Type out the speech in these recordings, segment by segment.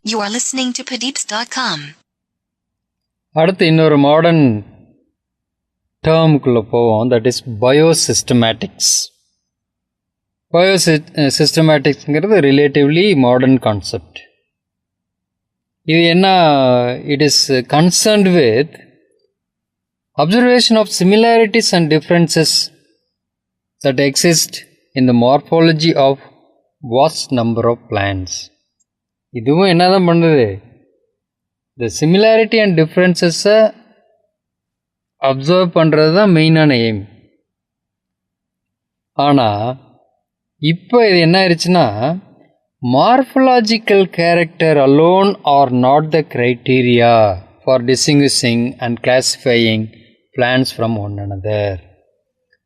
You are listening to Padeeps.com. அடுத்து இன்னொரு modern டேர்முக்குள்ளே போவோம். That is biosystematics. பயோசிஸ்டமேட்டிக்ஸ்ங்கிறது ரிலேட்டிவ்லி மாடர்ன் கான்செப்ட். இது என்ன? It is concerned with observation of similarities and differences that exist in the morphology of vast number of plants. இதுவும் என்ன தான் பண்ணுது? இந்த சிமிலாரிட்டி அண்ட் டிஃப்ரென்சஸை அப்சர்வ் பண்ணுறது தான் மெயினான எய்ம். ஆனால் இப்போ இது என்ன ஆயிடுச்சுன்னா, morphological character alone are not the criteria for distinguishing and classifying plants from one another.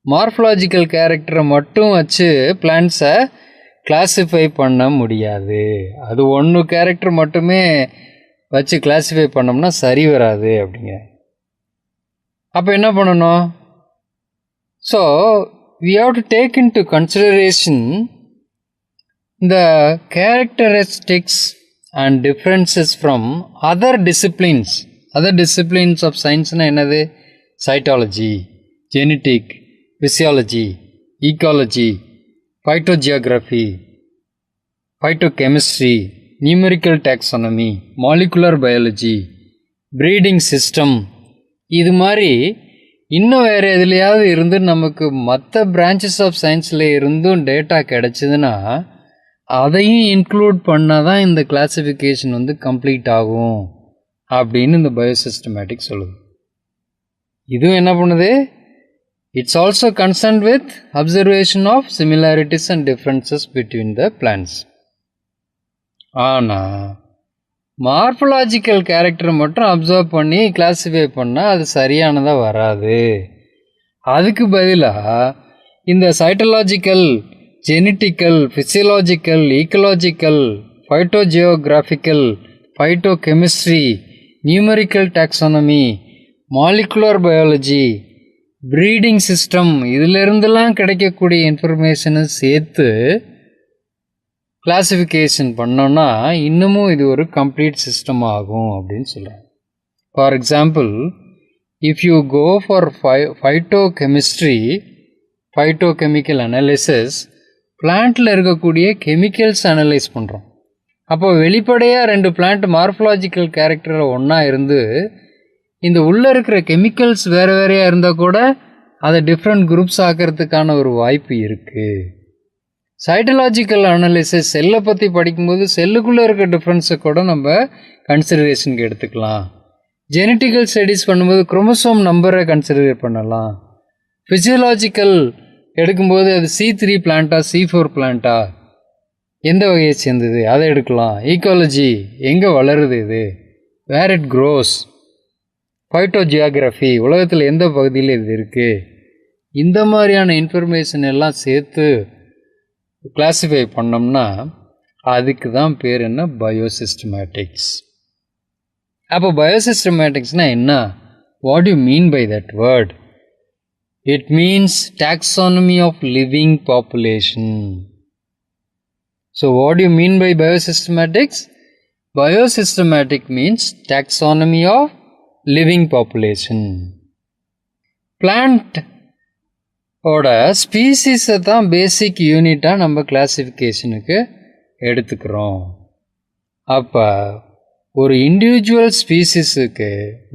Morphological கேரக்டரை மட்டும் வச்சு பிளான்ட்ஸை கிளாஸிஃபை பண்ண முடியாது. அது ஒன்று கேரக்டர் மட்டுமே வச்சு கிளாஸிஃபை பண்ணோம்னா சரி வராது அப்படிங்க. அப்போ என்ன பண்ணணும்? So we have to take into consideration the characteristics and differences from other disciplines. Other disciplines of science na என்னது? Cytology, genetic, physiology, ecology, phytogeography, phytochemistry, numerical taxonomy, molecular biology, breeding system. இது மாதிரி இன்னும் வேறு எதுலையாவது இருந்து நமக்கு மற்ற branches of சயின்ஸில் இருந்தும் டேட்டா கிடச்சிதுன்னா அதையும் இன்க்ளூட் பண்ணால் தான் இந்த கிளாஸிஃபிகேஷன் கம்ப்ளீட் ஆகும் அப்படின்னு இந்த பயோசிஸ்டமேட்டிக் சொல்லுது. இதுவும் என்ன பண்ணுது? It's also concerned with observation of similarities and differences between the plants. ஆனால் மார்ஃபலாஜிக்கல் கேரக்டரை மட்டும் அப்சர்வ் பண்ணி கிளாஸிஃபை பண்ணால் அது சரியானதாக வராது. அதுக்கு பதிலாக இந்த cytological, genetical, physiological, ecological, phytogeographical, phytochemistry, numerical taxonomy, molecular biology, breeding system, இதிலிருந்தெல்லாம் கிடைக்கக்கூடிய இன்ஃபர்மேஷனை சேர்த்து கிளாஸிஃபிகேஷன் பண்ணோன்னா இன்னமும் இது ஒரு கம்ப்ளீட் சிஸ்டம் ஆகும் அப்படின்னு சொல்கிறாங்க. For example, if you go for phytochemistry, phytochemical analysis, பிளான்ட்டில் இருக்கக்கூடிய கெமிக்கல்ஸ் அனலைஸ் பண்ணுறோம். அப்போ வெளிப்படையாக ரெண்டு பிளான்ட் மார்ஃபலாஜிக்கல் கேரக்டரில் ஒன்றா இருந்து இந்த உள்ளே இருக்கிற கெமிக்கல்ஸ் வேறு வேறையாக இருந்தால் கூட அதை டிஃப்ரெண்ட் குரூப்ஸ் ஆக்கிறதுக்கான ஒரு வாய்ப்பு இருக்குது. சைட்டலாஜிக்கல் அனாலிசிஸ், செல்லை பற்றி படிக்கும்போது செல்லுக்குள்ளே இருக்க டிஃப்ரென்ஸை கூட நம்ம கன்சிடரேஷனுக்கு எடுத்துக்கலாம். ஜெனட்டிக்கல் ஸ்டடீஸ் பண்ணும்போது குரோமோசோம் நம்பரை கன்சிடர் பண்ணலாம். ஃபிசியலாஜிக்கல் எடுக்கும்போது அது C3 பிளான்ட்டா C4 பிளான்ட்டா, எந்த வகையை சேர்ந்தது அதை எடுக்கலாம். ஈக்காலஜி, எங்கே வளருது இது, வேர் இட் க்ரோஸ். ஃபைட்டோஜியோகிராஃபி, உலகத்தில் எந்த பகுதியில் இது இருக்குது. இந்த மாதிரியான இன்ஃபர்மேஷன் எல்லாம் சேர்த்து கிளாஸிஃபை பண்ணோம்னா அதுக்கு தான் பேர் என்ன? பயோசிஸ்டமேட்டிக்ஸ். அப்போ பயோசிஸ்டமேட்டிக்ஸ்னால் என்ன? What you mean by that word? It means taxonomy of living population. So what you mean by biosystematics? Biosystematic means taxonomy of living population. Plant ஓட ஸ்பீசிஸை தான் பேசிக் யூனிட்டாக நம்ம கிளாஸிஃபிகேஷனுக்கு எடுத்துக்கிறோம். அப்போ ஒரு இண்டிவிஜுவல் ஸ்பீசிஸுக்கு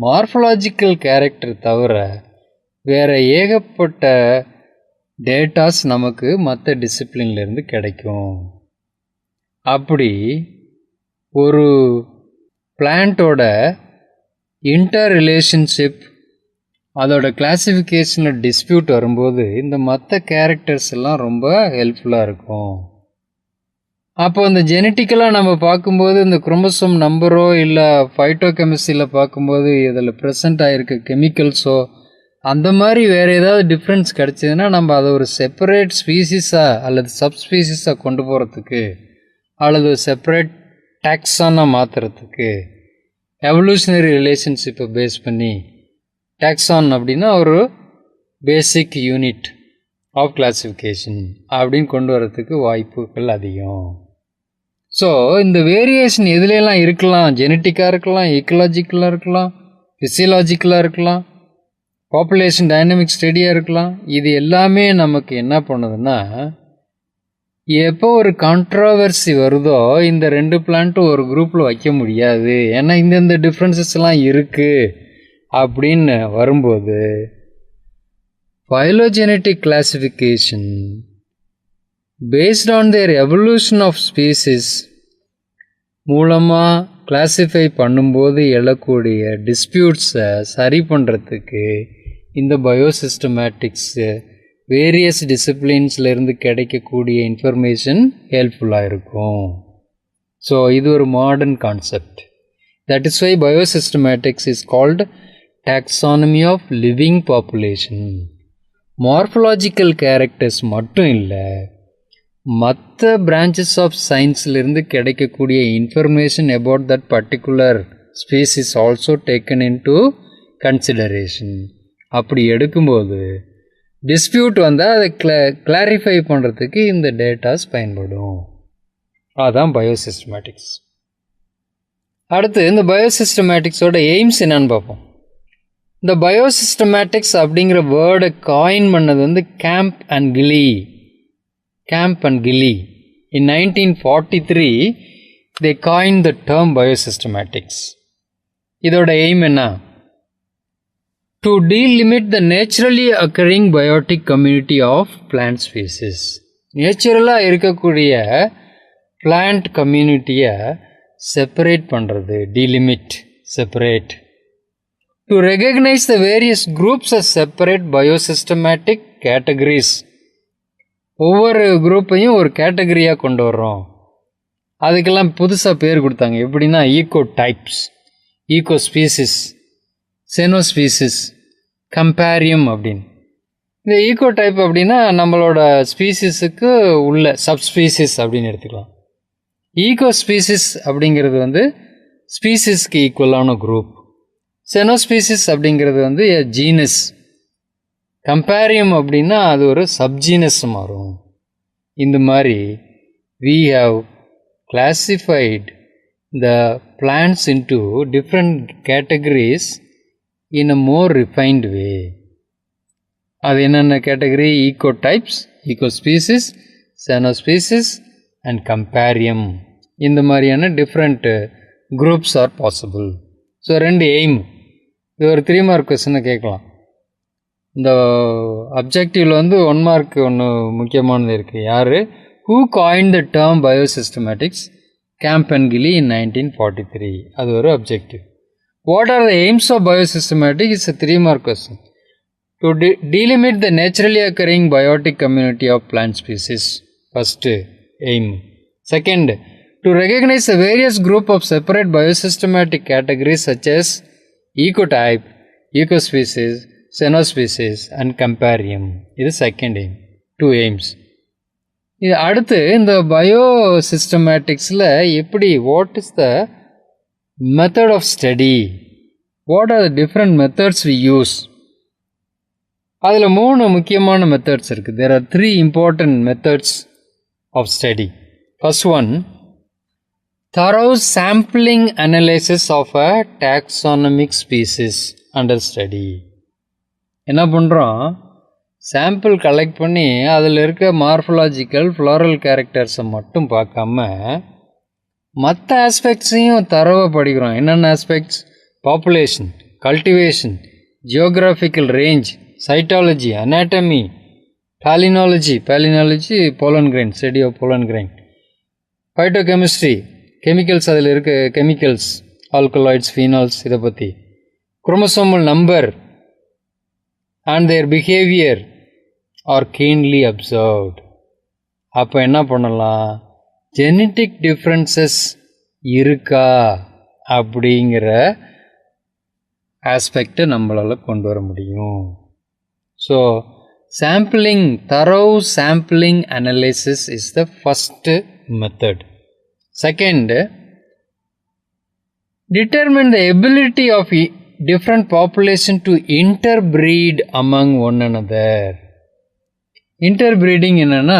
மார்ஃபலாஜிக்கல் கேரக்டர் தவிர வேறு ஏகப்பட்ட டேட்டாஸ் நமக்கு மற்ற டிசிப்ளின்லேருந்து கிடைக்கும். அப்படி ஒரு பிளான்ட்டோட இன்டர் ரிலேஷன்ஷிப், அதோட கிளாஸிஃபிகேஷனில் டிஸ்பியூட் வரும்போது இந்த மற்ற கேரக்டர்ஸ் எல்லாம் ரொம்ப ஹெல்ப்ஃபுல்லாக இருக்கும். அப்போ இந்த ஜெனட்டிக்கலாக நம்ம பார்க்கும்போது இந்த குரோமோசோம் நம்பரோ இல்லை ஃபைட்டோகெமிஸ்ட்ரியில் பார்க்கும்போது இதில் ப்ரெசண்ட் ஆகிருக்க கெமிக்கல்ஸோ அந்த மாதிரி வேறு ஏதாவது டிஃப்ரென்ஸ் கிடச்சிதுன்னா நம்ம அதை ஒரு செப்பரேட் ஸ்பீசிஸாக அல்லது சப்ஸ்பீசிஸாக கொண்டு போகிறதுக்கு அல்லது செப்பரேட் டாக்ஸானாக மாற்றுறதுக்கு எவல்யூஷனரி ரிலேஷன்ஷிப்பை பேஸ் பண்ணி டாக்ஸான் அப்படின்னா ஒரு பேசிக் யூனிட் ஆஃப் கிளாஸிஃபிகேஷன் அப்படின்னு கொண்டு வரதுக்கு வாய்ப்புகள் அதிகம். ஸோ இந்த வேரியேஷன் எதுலெல்லாம் இருக்கலாம், ஜெனட்டிக்காக இருக்கலாம், ஈக்கலாஜிக்கலாக இருக்கலாம், ஃபிசியலாஜிக்கலாக இருக்கலாம், பாப்புலேஷன் டைனமிக் ஸ்டடியாக இருக்கலாம். இது எல்லாமே நமக்கு என்ன பண்ணுதுன்னா, எப்போ ஒரு கான்ட்ராவர்சி வருதோ இந்த ரெண்டு பிளான்ட்டும் ஒரு குரூப்பில் வைக்க முடியாது, ஏன்னா இந்தந்த டிஃப்ரென்சஸ்லாம் இருக்குது அப்படின்னு வரும்போது phylogenetic classification based on their evolution of species மூலமாக கிளாஸிஃபை பண்ணும்போது எழக்கூடிய டிஸ்பியூட்ஸை சரி பண்ணுறதுக்கு இந்த பயோசிஸ்டமேட்டிக்ஸு வேரியஸ் டிசிப்ளின்ஸ்லேருந்து கிடைக்கக்கூடிய இன்ஃபர்மேஷன் ஹெல்ப்ஃபுல்லாக இருக்கும். ஸோ இது ஒரு modern concept. That is why biosystematics is called taxonomy of living population. Morphological characters மட்டும் இல்லை, மற்ற பிரான்ச்சஸ் ஆஃப் சயின்ஸ்லேருந்து கிடைக்கக்கூடிய information about that particular species also taken into consideration. அப்படி எடுக்கும்போது டிஸ்பியூட் வந்தால் அதை கிளாரிஃபை பண்ணுறதுக்கு இந்த டேட்டாஸ் பயன்படும். அதுதான் பயோசிஸ்டமேட்டிக்ஸ். அடுத்து இந்த பயோசிஸ்டமேட்டிக்ஸோட எய்ம்ஸ் என்னன்னு பார்ப்போம். இந்த பயோசிஸ்டமேட்டிக்ஸ் அப்படிங்கிற வேர்டை காயின் பண்ணது வந்து Camp and Gilly. In 1943 they coined the term biosystematics. இதோட எய்ம் என்ன? To delimit the naturally occurring biotic community of plant species. நேச்சுரலாக இருக்கக்கூடிய பிளான்ட் கம்யூனிட்டியை செப்பரேட் பண்ணுறது, delimit, separate. To recognize the various groups as separate biosystematic categories. ஒவ்வொரு குரூப்பையும் ஒரு கேட்டகரியாக கொண்டு வர்றோம். அதுக்கெல்லாம் புதுசாக பேர் கொடுத்தாங்க. எப்படின்னா ஈகோ டைப்ஸ், ஈகோ ஸ்பீசிஸ், செனோஸ்பீசிஸ், கம்பேரியம் அப்படின்னு. இந்த ஈகோ டைப் அப்படின்னா நம்மளோட ஸ்பீசிஸுக்கு உள்ள சப்ஸ்பீசிஸ் அப்படின்னு எடுத்துக்கலாம். ஈகோ ஸ்பீசிஸ் அப்படிங்கிறது வந்து ஸ்பீசிஸ்க்கு ஈக்குவலான குரூப். செனோஸ்பீசிஸ் அப்படிங்கிறது வந்து ஜீனஸ். கம்பேரியம் அப்படின்னா அது ஒரு சப்ஜீனஸ் மாறும். இந்த மாதிரி we have classified the plants into different categories in a more refined way. அது என்னென்ன category? Ecotypes, ecospecies, cenospecies and comparium. இந்த மாதிரியான different groups are possible. So ரெண்டு எய்ம். இது ஒரு 3 மார்க் கொஸ்டினை கேட்கலாம். இந்த அப்ஜெக்டிவில் வந்து 1 மார்க் ஒன்று முக்கியமானது இருக்குது. யார்? Who coin the term biosystematics? Camp and Gilly in 1943. அது ஒரு objective. What are the aims of biosystematic? It's a 3 mark question. To delimit the naturally occurring biotic community of plant species. First aim. Second, to recognize a various group of separate biosystematic categories such as ecotype, ecospecies, cenospecies and comparium. இது second aim. 2 AIIMS. இது அடுத்து இந்த பயோசிஸ்டமேட்டிக்ஸில் எப்படி, what is the method of study, what are the different methods we use? அதில் 3 முக்கியமான methods இருக்குது. There are 3 important methods of study. First one, thorough sampling analysis of a taxonomic species under study. என்ன பண்ணுறோம்? Sample collect பண்ணி அதில் இருக்க morphological floral கேரக்டர்ஸை மட்டும் பார்க்காம மற்ற ஆஸ்பெக்ட்ஸையும் தரவாக படிக்கிறோம். என்னென்ன aspects? Population, cultivation, geographical range, cytology, anatomy, palynology pollen grain, study of pollen grain, phytochemistry, chemicals, அதில் இருக்க கெமிக்கல்ஸ், ஆல்கலாய்ட்ஸ், ஃபீனால்ஸ், இதை பற்றி, chromosomal number and their behavior are keenly observed. அப்போ என்ன பண்ணலாம்? ஜெனட்டிக் டிஃப்ரென்சஸ் இருக்கா அப்படிங்கிற ஆஸ்பெக்டை நம்மளால் கொண்டு வர முடியும். So sampling, thorough sampling analysis is the first method. Second, determine the ability of different population to interbreed among one another. Interbreeding என்னன்னா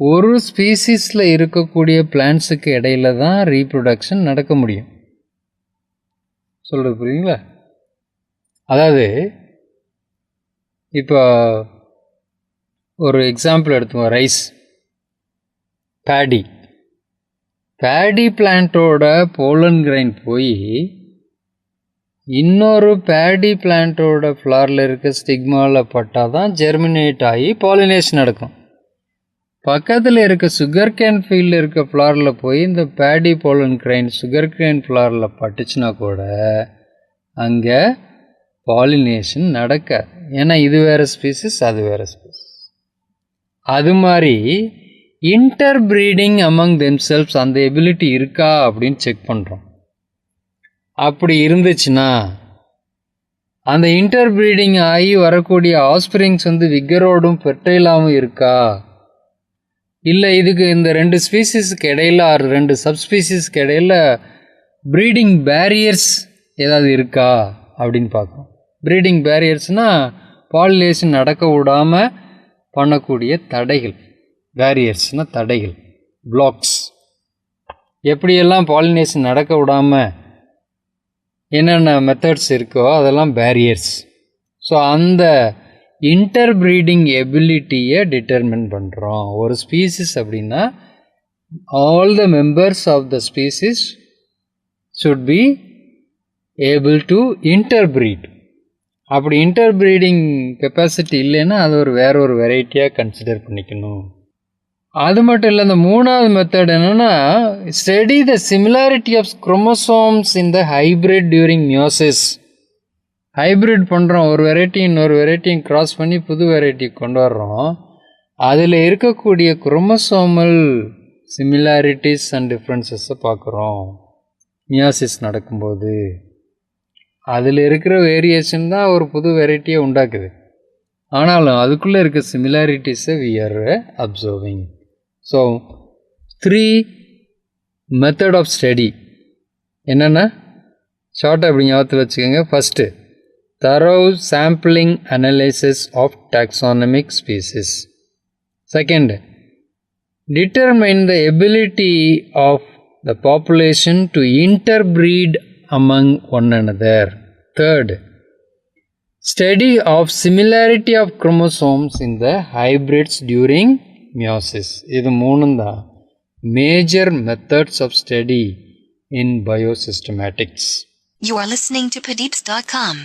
ஒரு ஸ்பீசிஸில் இருக்கக்கூடிய பிளான்ட்ஸுக்கு இடையில தான் ரீப்ரொடக்ஷன் நடக்க முடியும். சொல்கிறது புரியுங்களா? அதாவது இப்போ ஒரு எக்ஸாம்பிள் எடுத்துக்கோங்க, ரைஸ், பேடி பிளான்ட்டோட போலன் கிரைன் போய் இன்னொரு பேடி பிளான்ட்டோட ஃப்ளாரில் இருக்க ஸ்டிக்மாவில் பட்டால் தான் ஜெர்மினேட் ஆகி பாலினேஷன் நடக்கும். பக்கத்தில் இருக்க சுகர் கேன் ஃபீல்டில் இருக்க ஃப்ளாரில் போய் இந்த paddy pollen grain sugarcane ஃப்ளாரில் பட்டுச்சுன்னா கூட அங்கே பாலினேஷன் நடக்காது. ஏன்னா இது வேறு ஸ்பீசிஸ், அது வேறு ஸ்பீசிஸ். அது மாதிரி இன்டர் ப்ரீடிங் அமங் தெம்செல்ஸ் அந்த எபிலிட்டி இருக்கா அப்படின்னு செக் பண்ணுறோம். அப்படி இருந்துச்சுன்னா அந்த இன்டர் ப்ரீடிங் ஆகி வரக்கூடிய ஆஸ்பிரிங்ஸ் விகரோடும் ஃபெர்டைலாகவும் இருக்கா, இல்லை இதுக்கு இந்த ரெண்டு ஸ்பீசிஸுக்கு இடையில ரெண்டு சப்ஸ்பீசிஸ்க்கு இடையில ப்ரீடிங் பேரியர்ஸ் ஏதாவது இருக்கா அப்படின்னு பார்க்கணும். ப்ரீடிங் பேரியர்ஸ்னால் பாலினேஷன் நடக்க விடாமல் பண்ணக்கூடிய தடைகள். பேரியர்ஸ்னால் தடைகள், பிளாக்ஸ். எப்படியெல்லாம் பாலினேஷன் நடக்க விடாமல் என்னென்ன மெத்தட்ஸ் இருக்கோ அதெல்லாம் பேரியர்ஸ். ஸோ அந்த இன்டர் ப்ரீடிங் எபிலிட்டியை டிட்டர்மின் பண்ணுறோம். ஒரு ஸ்பீசிஸ் அப்படின்னா all the members of the species should be able to interbreed. அப்படி இன்டர்பிரீடிங் கெப்பாசிட்டி இல்லைன்னா அது வேற ஒரு வெரைட்டியாக கன்சிடர் பண்ணிக்கணும். அது மட்டும் இல்லை, இந்த மூணாவது மெத்தட் என்னென்னா study the similarity of chromosomes in the hybrid during meiosis. Hybrid பண்ணுறோம், ஒரு வெரைட்டி இன்னொரு வெரைட்டியும் கிராஸ் பண்ணி புது வெரைட்டி கொண்டு வர்றோம். அதில் இருக்கக்கூடிய குரோமோசோமல் சிமிலாரிட்டிஸ் அண்ட் டிஃப்ரென்சஸை பார்க்குறோம். மியோசிஸ் நடக்கும்போது அதில் இருக்கிற வேரியேஷன் தான் ஒரு புது வெரைட்டியை உண்டாக்குது. ஆனாலும் அதுக்குள்ளே இருக்க சிமிலாரிட்டிஸை we are observing. So 3 method of study என்னென்னா ஷார்ட்டாக அப்படி ஞாபகத்தில் வச்சுக்கோங்க. First, thorough sampling analysis of taxonomic species. Second, determine the ability of the population to interbreed among one another. Third, study of similarity of chromosomes in the hybrids during meiosis. இது மூணும் தான் major methods of study in biosystematics. You are listening to Padeeps.com.